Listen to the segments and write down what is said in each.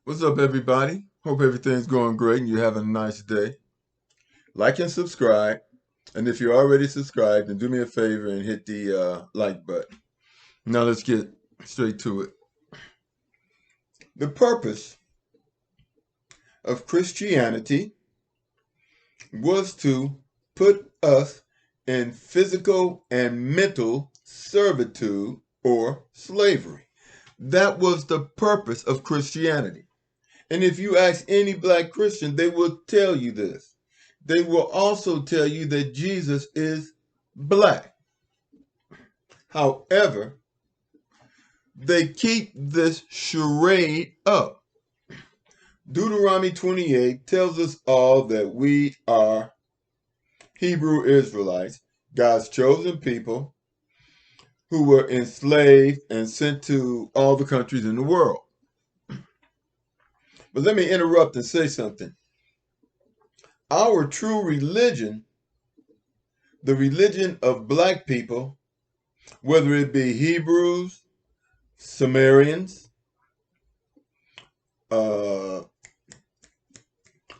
What's up, everybody? Hope everything's going great and you're having a nice day. Like and subscribe. And if you're already subscribed, then do me a favor and hit the like button. Now let's get straight to it. The purpose of Christianity was to put us in physical and mental servitude or slavery. That was the purpose of Christianity. And if you ask any black Christian, they will tell you this. They will also tell you that Jesus is black. However, they keep this charade up. Deuteronomy 28 tells us all that we are Hebrew Israelites, God's chosen people who were enslaved and sent to all the countries in the world. But let me interrupt and say something. Our true religion, the religion of black people, whether it be Hebrews, Sumerians,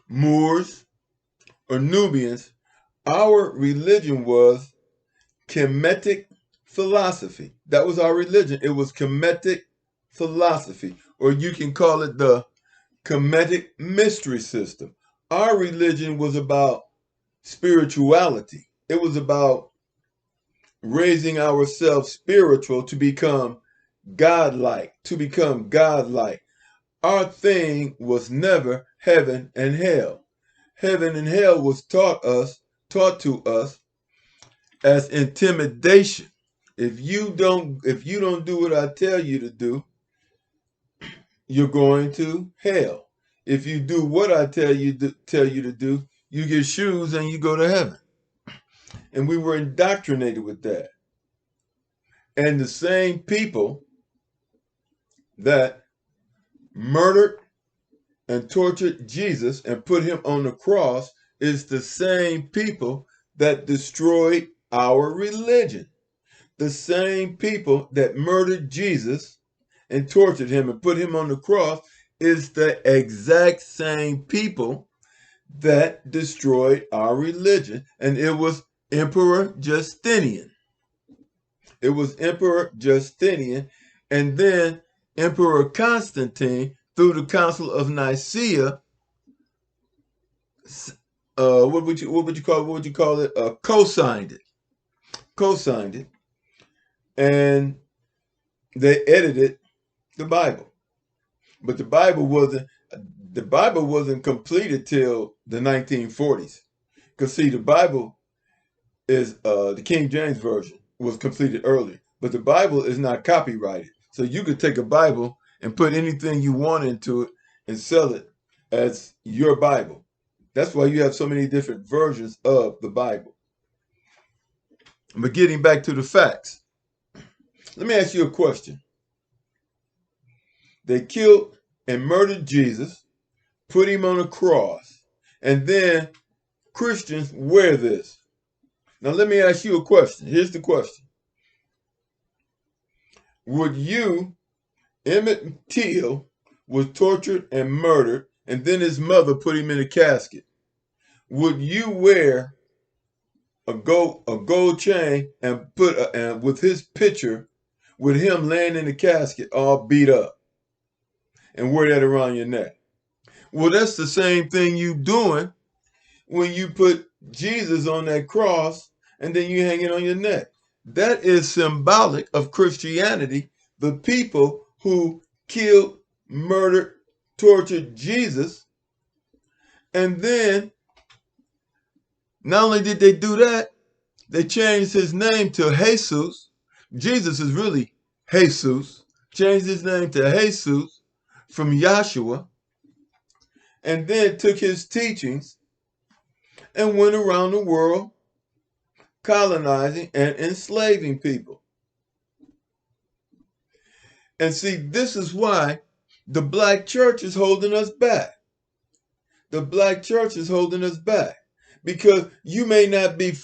Moors, or Nubians, our religion was Kemetic Philosophy. That was our religion. It was Kemetic Philosophy, or you can call it the Kemetic Mystery System. Our religion was about spirituality. It was about raising ourselves spiritual to become godlike, Our thing was never heaven and hell. Heaven and hell was taught to us as intimidation. If you don't do what I tell you to do, you're going to hell. If you do what I tell you to do, you get shoes and you go to heaven. And we were indoctrinated with that. And the same people that murdered and tortured Jesus and put him on the cross is the same people that destroyed our religion. The same people that murdered Jesus and tortured him and put him on the cross is the exact same people that destroyed our religion. And it was Emperor Justinian. It was Emperor Justinian, and then Emperor Constantine, through the Council of Nicaea, what would you call it? Co-signed it, and they edited the Bible. But the Bible wasn't completed till the 1940s. Because see, the Bible is the King James Version was completed early, but the Bible is not copyrighted. So you could take a Bible and put anything you want into it and sell it as your Bible. That's why you have so many different versions of the Bible. But getting back to the facts, let me ask you a question. They killed and murdered Jesus, put him on a cross, and then Christians wear this. Now let me ask you a question. Here's the question. Would you, Emmett Till was tortured and murdered, and then his mother put him in a casket. Would you wear a gold chain and put with his picture, with him laying in the casket all beat up, and wear that around your neck? Well, that's the same thing you doing when you put Jesus on that cross and then you hang it on your neck. That is symbolic of Christianity, the people who killed, murdered, tortured Jesus. And then, not only did they do that, they changed his name to Jesus. Jesus is really Jesus. Changed his name to Jesus from Yahshua. And then took his teachings and went around the world colonizing and enslaving people. And see, this is why the black church is holding us back. The black church is holding us back because you may not be a slave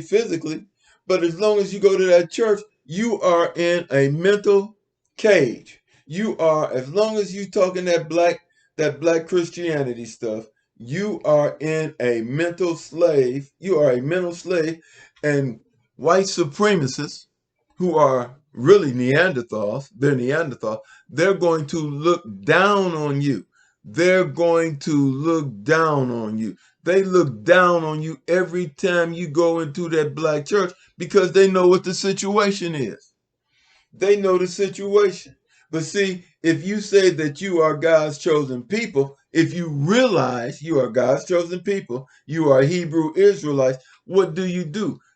physically, but as long as you go to that church, you are in a mental cage. You are, as long as you talking that black Christianity stuff, you are in a mental slave. You are a mental slave, and white supremacists who are really Neanderthals, they're Neanderthals, they're going to look down on you. They're going to look down on you. They look down on you every time you go into that black church because they know what the situation is. They know the situation. But see, if you say that you are God's chosen people, if you realize you are God's chosen people, you are Hebrew Israelites, what do?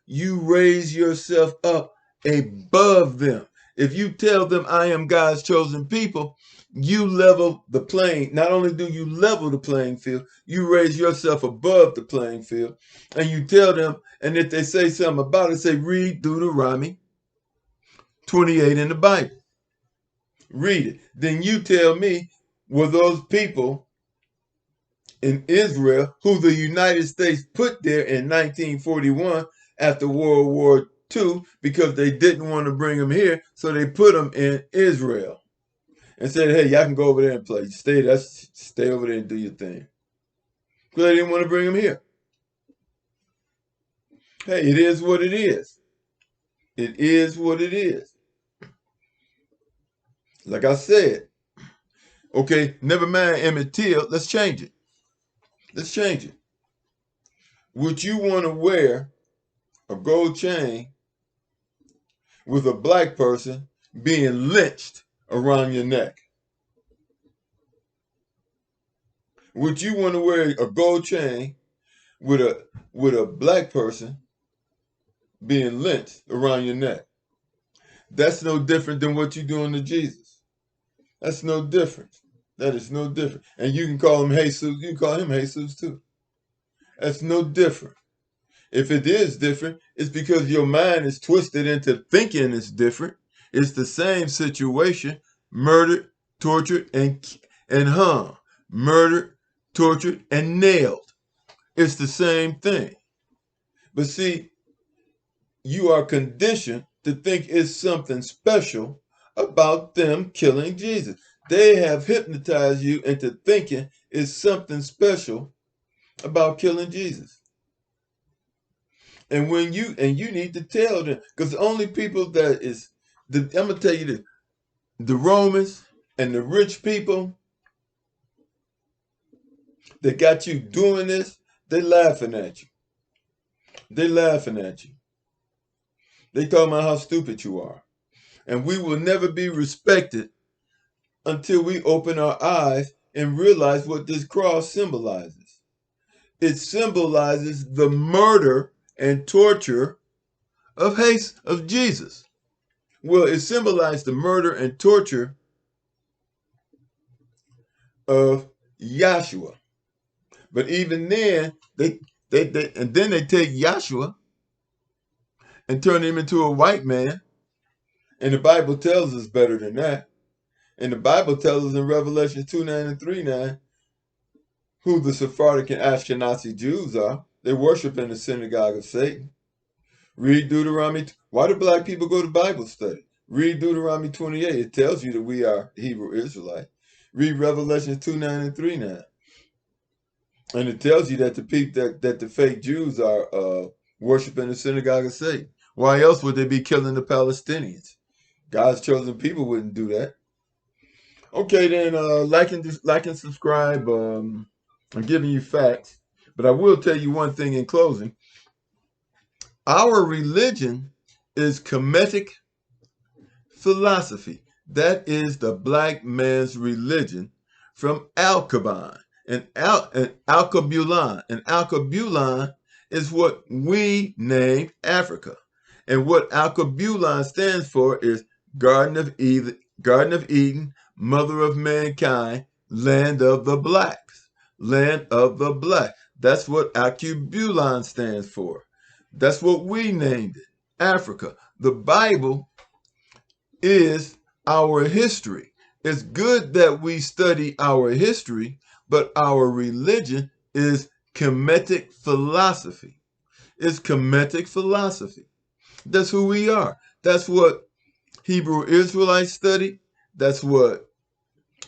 You raise yourself up above them. If you tell them, I am God's chosen people, you level the playing. Not only do you level the playing field, you raise yourself above the playing field. And you tell them, and if they say something about it, say, read Deuteronomy 28 in the Bible. Read it. Then you tell me, were those people in Israel who the United States put there in 1941 after World War II because they didn't want to bring them here, so they put them in Israel and said, hey, y'all can go over there and play. Stay over there and do your thing. Because they didn't want to bring them here. Hey, it is what it is. It is what it is. Like I said, okay, never mind Emmett Till, let's change it. Let's change it. Would you want to wear a gold chain with a black person being lynched around your neck? Would you want to wear a gold chain with a black person being lynched around your neck? That's no different than what you're doing to Jesus. That's no different. That is no different. And you can call him Jesus. You can call him Jesus too. That's no different. If it is different, it's because your mind is twisted into thinking it's different. It's the same situation: murdered, tortured, and hung. Murdered, tortured, and nailed. It's the same thing. But see, you are conditioned to think it's something special about them killing Jesus. They have hypnotized you into thinking it's something special about killing Jesus. And you need to tell them, because the only people that is I'm gonna tell you this: the Romans and the rich people that got you doing this, they laughing at you. They laughing at you. They talking about how stupid you are. And we will never be respected until we open our eyes and realize what this cross symbolizes. It symbolizes the murder and torture of Jesus. Well, it symbolized the murder and torture of Yahshua. But even then, they and then they take Yahshua and turn him into a white man. And the Bible tells us better than that. And the Bible tells us in Revelation 2:9 and 3:9 who the Sephardic and Ashkenazi Jews are. They worship in the synagogue of Satan. Read Deuteronomy. Why do black people go to Bible study? Read Deuteronomy 28. It tells you that we are Hebrew Israelites. Read Revelation 2:9 and 3:9. And it tells you that the fake Jews are worshiping the synagogue of Satan. Why else would they be killing the Palestinians? God's chosen people wouldn't do that. Okay, then like and subscribe. I'm giving you facts, but I will tell you one thing in closing. Our religion is Kemetic Philosophy. That is the black man's religion from Al-Kaban and Al-Kabulan. And Al-Kabulan is what we named Africa. And what Al-Kabulan stands for is Garden of Eden, Mother of Mankind, Land of the Blacks. Land of the Black. That's what Al-Kabulan stands for. That's what we named it, Africa. The Bible is our history. It's good that we study our history, but our religion is Kemetic philosophy. It's Kemetic philosophy. That's who we are. That's what Hebrew Israelites studied. That's what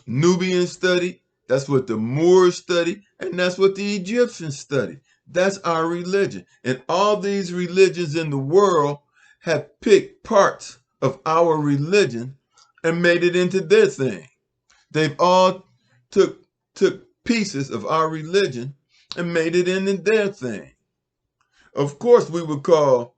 Nubians studied. That's what the Moors studied. And that's what the Egyptians studied. That's our religion. And all these religions in the world have picked parts of our religion and made it into their thing. They've all took pieces of our religion and made it into their thing. Of course we would call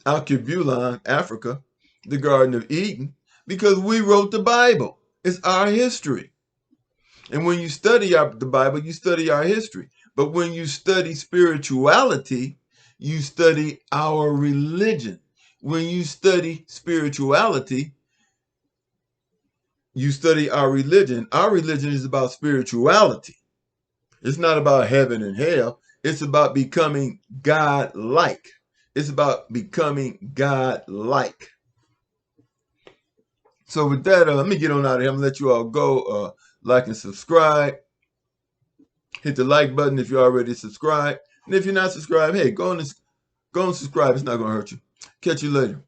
Alkebulan, Africa, the Garden of Eden, because we wrote the Bible. It's our history. And when you study the Bible, you study our history. But when you study spirituality, you study our religion. When you study spirituality, you study our religion. Our religion is about spirituality. It's not about heaven and hell. It's about becoming God-like. It's about becoming God-like. So with that, let me get on out of here. I'm going to let you all go. Like and subscribe. Hit the like button if you're already subscribed. And if you're not subscribed, hey, go and subscribe. It's not going to hurt you. Catch you later.